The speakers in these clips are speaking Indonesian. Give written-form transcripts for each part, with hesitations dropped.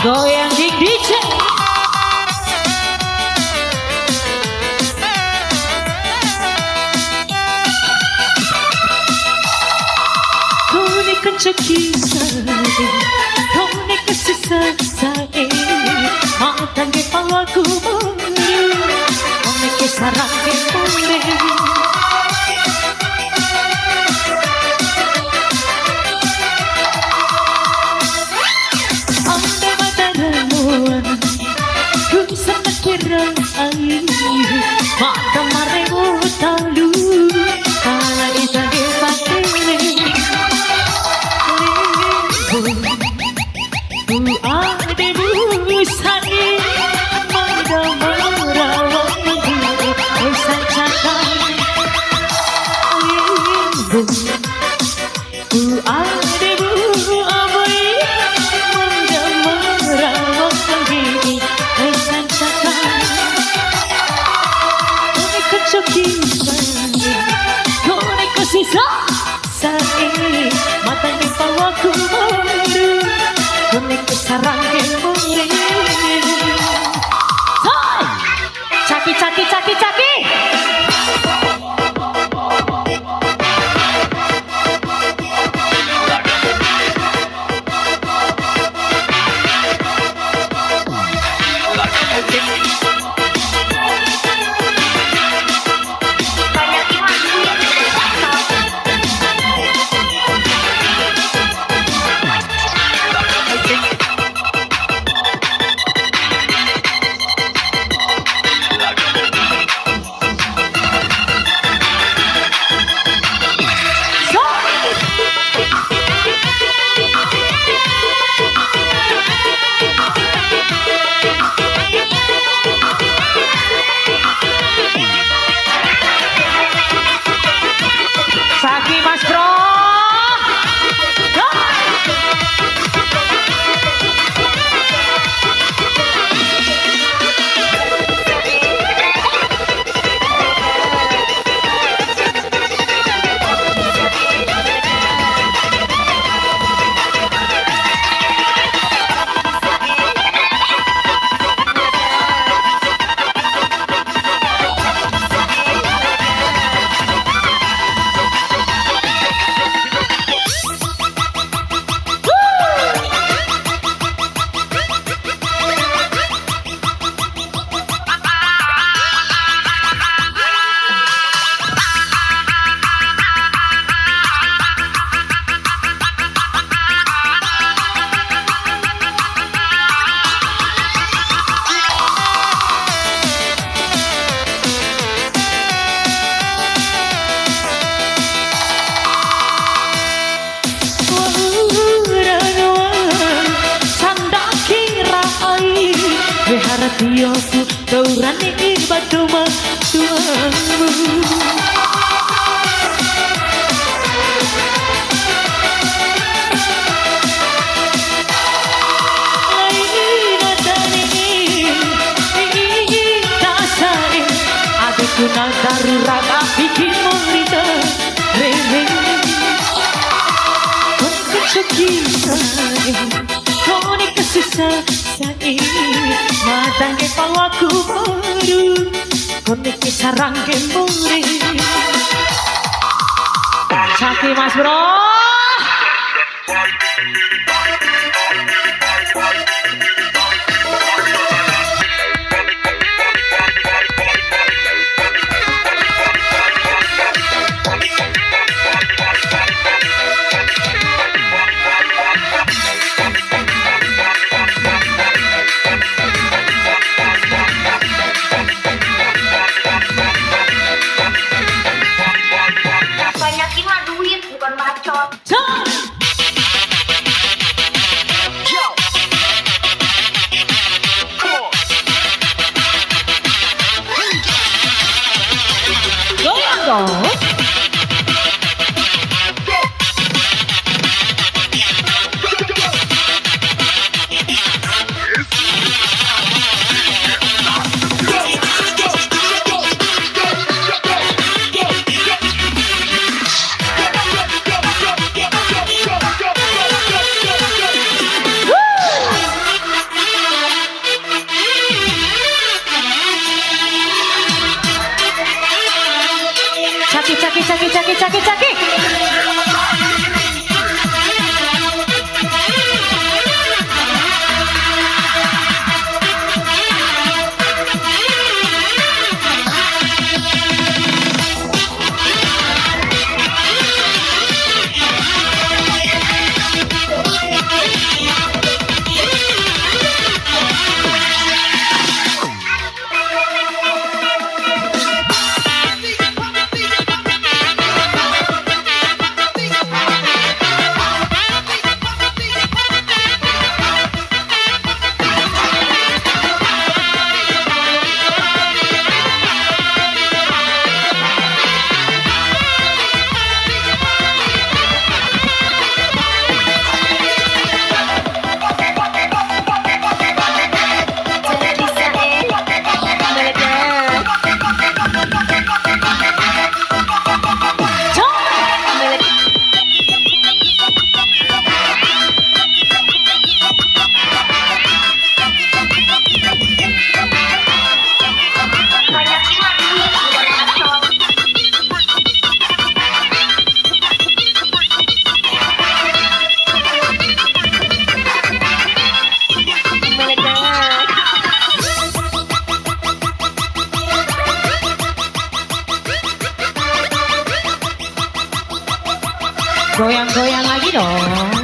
Goyang di DJ. Kau ni kencaki saya, kau ni kesisa saya. Matang ke pawaku baru, kau ni kesarang ke boleh. Mata maremo talu kala isa ke patele bu ade bu sani mada marawa bu sanchaka bu ade bu abai mada marawa bu sanchaka kau ni kesisa saya, mata ni pawaku baru, kau ni kesarang ke boleh. Caki caki caki caki. Saki Mas Bro. Hatiku taurane batu matuamu. Aina tani tasare adikku nak darurat bikin merita rere. Kau kesukisa, kau ni kesisa saya. Mata ke pawaku baru, kau ni kesarang ke boleh. Caki Mas Bro. caki-caki. Goyang-goyang lagi dong.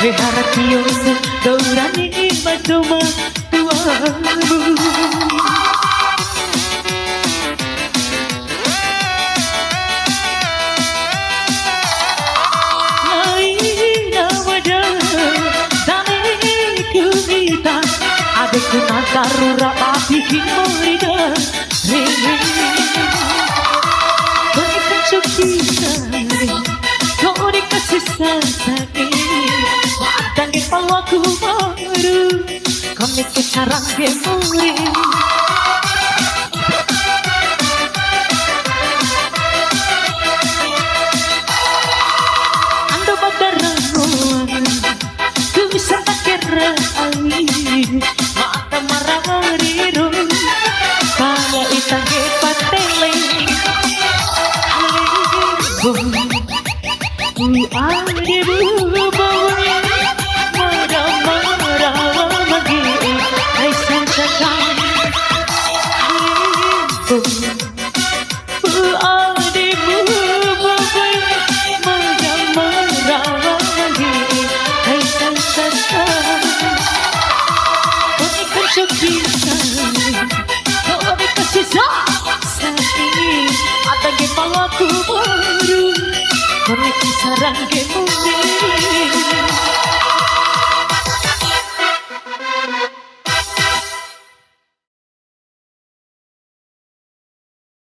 Harakiyosu dorani madoma tuamu. Aina wada dame kumita adeku nakarura api morida rene berikan cukita kori kasih sasaki dan di pawaku baru kami kesarang gemuri ando badaramu ku bisa takira air mata marariru kaya itange patele sarang gemuni